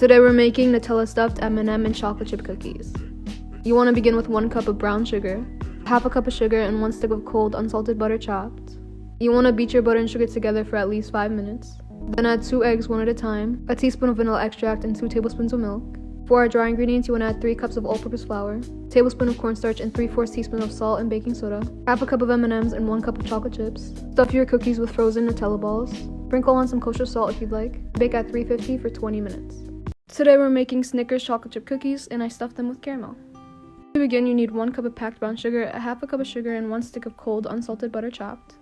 Today we're making Nutella stuffed M&M and chocolate chip cookies. You want to begin with 1 cup of brown sugar, half a cup of sugar, and 1 stick of cold unsalted butter chopped. You want to beat your butter and sugar together for at least 5 minutes. Then add 2 eggs one at a time, a teaspoon of vanilla extract, and 2 tablespoons of milk. For our dry ingredients, you want to add 3 cups of all-purpose flour, a tablespoon of cornstarch, and 3/4 teaspoons of salt and baking soda, half a cup of M&Ms, and 1 cup of chocolate chips. Stuff your cookies with frozen Nutella balls. Sprinkle on some kosher salt if you'd like. Bake at 350 for 20 minutes. Today we're making Snickers chocolate chip cookies, and I stuffed them with caramel. To begin, you need 1 cup of packed brown sugar, a half a cup of sugar, and 1 stick of cold unsalted butter chopped.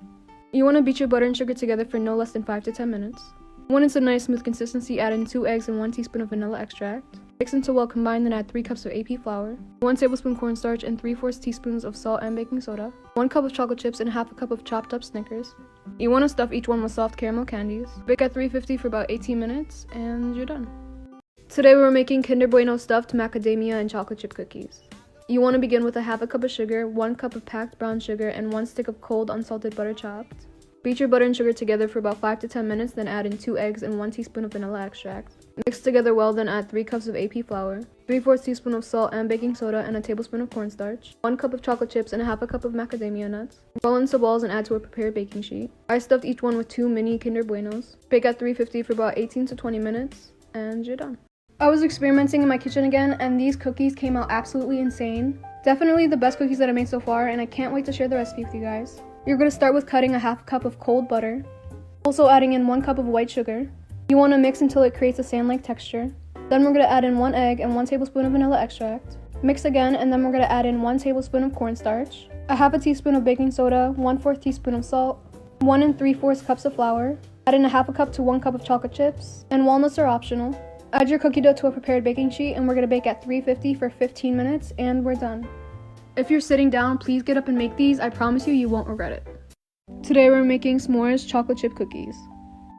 You want to beat your butter and sugar together for no less than 5 to 10 minutes. When it's a nice smooth consistency, add in 2 eggs and 1 teaspoon of vanilla extract. Mix until well combined, then add 3 cups of AP flour, 1 tablespoon cornstarch, and 3/4 teaspoons of salt and baking soda, 1 cup of chocolate chips, and half a cup of chopped up Snickers. You want to stuff each one with soft caramel candies. Bake at 350 for about 18 minutes, and you're done. Today we're making Kinder Bueno stuffed macadamia and chocolate chip cookies. You want to begin with a half a cup of sugar, 1 cup of packed brown sugar, and 1 stick of cold unsalted butter chopped. Beat your butter and sugar together for about 5 to 10 minutes, then add in 2 eggs and 1 teaspoon of vanilla extract. Mix together well, then add 3 cups of AP flour, 3/4 teaspoon of salt and baking soda, and a tablespoon of cornstarch, 1 cup of chocolate chips, and a half a cup of macadamia nuts. Roll into balls and add to a prepared baking sheet. I stuffed each one with 2 mini Kinder Buenos. Bake at 350 for about 18 to 20 minutes, and you're done. I was experimenting in my kitchen again, and these cookies came out absolutely insane. Definitely the best cookies that I made so far, and I can't wait to share the recipe with you guys. You're going to start with cutting a half cup of cold butter, also adding in 1 cup of white sugar. You want to mix until it creates a sand-like texture. Then we're going to add in 1 egg and 1 tablespoon of vanilla extract. Mix again, and then we're going to add in 1 tablespoon of cornstarch, a half a teaspoon of baking soda, 1/4 teaspoon of salt, 1 3/4 cups of flour. Add in a half a cup to 1 cup of chocolate chips, and walnuts are optional. Add your cookie dough to a prepared baking sheet, and we're going to bake at 350 for 15 minutes, and we're done. If you're sitting down, please get up and make these. I promise you won't regret it. Today we're making s'mores chocolate chip cookies.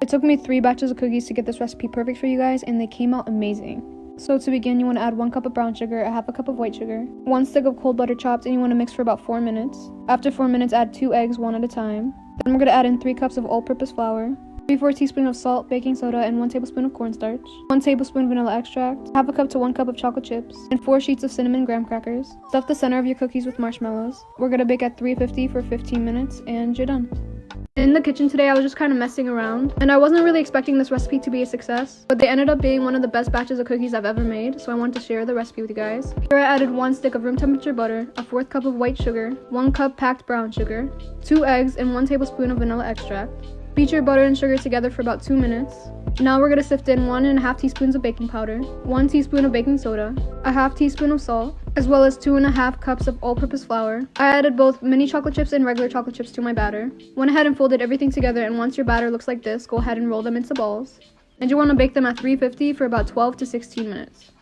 It took me 3 batches of cookies to get this recipe perfect for you guys, and they came out amazing. So to begin, you want to add 1 cup of brown sugar, a half a cup of white sugar, 1 stick of cold butter chopped, and you want to mix for about 4 minutes. After 4 minutes, add 2 eggs one at a time. Then we're going to add in 3 cups of all-purpose flour, 3/4 teaspoon of salt, baking soda, and 1 tablespoon of cornstarch, 1 tablespoon vanilla extract, half a cup to 1 cup of chocolate chips, and 4 sheets of cinnamon graham crackers. Stuff the center of your cookies with marshmallows. We're going to bake at 350 for 15 minutes, and you're done. In the kitchen today, I was just kind of messing around, and I wasn't really expecting this recipe to be a success, but they ended up being one of the best batches of cookies I've ever made, so I wanted to share the recipe with you guys. Here I added 1 stick of room temperature butter, a 1/4 cup of white sugar, 1 cup packed brown sugar, 2 eggs, and 1 tablespoon of vanilla extract. Beat your butter and sugar together for about 2 minutes. Now we're going to sift in 1 1/2 teaspoons of baking powder, 1 teaspoon of baking soda, a half teaspoon of salt, as well as 2 1/2 cups of all-purpose flour. I added both mini chocolate chips and regular chocolate chips to my batter. Went ahead and folded everything together, and once your batter looks like this, go ahead and roll them into balls. And you want to bake them at 350 for about 12 to 16 minutes.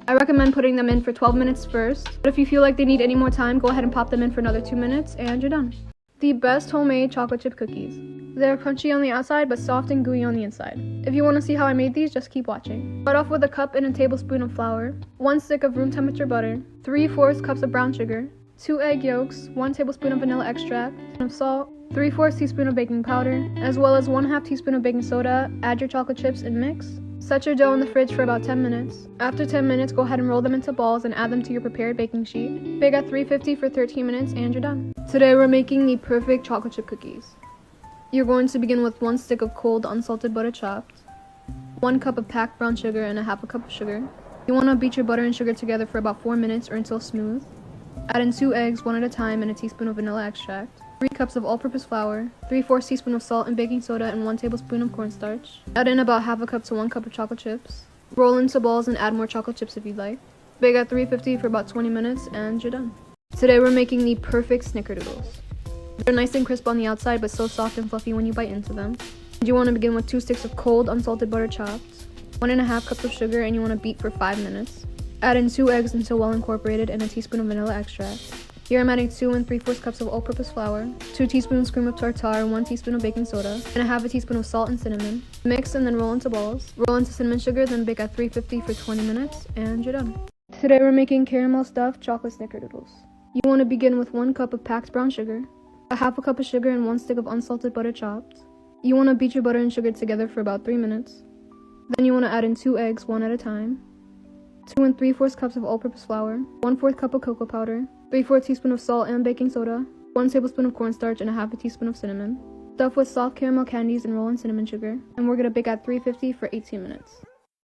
I recommend putting them in for 12 minutes first, but if you feel like they need any more time, go ahead and pop them in for another 2 minutes, and you're done. The best homemade chocolate chip cookies. They're crunchy on the outside, but soft and gooey on the inside. If you want to see how I made these, just keep watching. Start off with a cup and a tablespoon of flour, 1 stick of room temperature butter, 3/4 cups of brown sugar, 2 egg yolks, 1 tablespoon of vanilla extract, of salt, 3/4 teaspoon of baking powder, as well as 1/2 teaspoon of baking soda. Add your chocolate chips and mix. Set your dough in the fridge for about 10 minutes. After 10 minutes, go ahead and roll them into balls and add them to your prepared baking sheet. Bake at 350 for 13 minutes, and you're done. Today we're making the perfect chocolate chip cookies. You're going to begin with 1 stick of cold unsalted butter chopped, 1 cup of packed brown sugar, and a half a cup of sugar. You want to beat your butter and sugar together for about 4 minutes or until smooth. Add in 2 eggs one at a time and a teaspoon of vanilla extract, 3 cups of all-purpose flour, 3/4 teaspoon of salt and baking soda, and 1 tablespoon of cornstarch. Add in about half a cup to 1 cup of chocolate chips. Roll into balls and add more chocolate chips if you'd like. Bake at 350 for about 20 minutes, and you're done. Today we're making the perfect snickerdoodles. They're nice and crisp on the outside, but so soft and fluffy when you bite into them. And you want to begin with 2 sticks of cold unsalted butter chopped, 1 1/2 cups of sugar, and you want to beat for 5 minutes. Add in 2 eggs until well incorporated and a teaspoon of vanilla extract. Here I'm adding 2 3/4 cups of all-purpose flour, 2 teaspoons cream of tartar, 1 teaspoon of baking soda, and a half a teaspoon of salt and cinnamon. Mix and then roll into balls. Roll into cinnamon sugar, then bake at 350 for 20 minutes, and you're done. Today we're making caramel stuffed chocolate snickerdoodles. You want to begin with 1 cup of packed brown sugar, a half a cup of sugar, and 1 stick of unsalted butter chopped. You want to beat your butter and sugar together for about 3 minutes. Then you want to add in 2 eggs, one at a time, 2 3/4 cups of all-purpose flour, 1/4 cup of cocoa powder, 3/4 teaspoon of salt and baking soda, 1 tablespoon of cornstarch, and a half a teaspoon of cinnamon. Stuff with soft caramel candies and roll in cinnamon sugar, and we're going to bake at 350 for 18 minutes.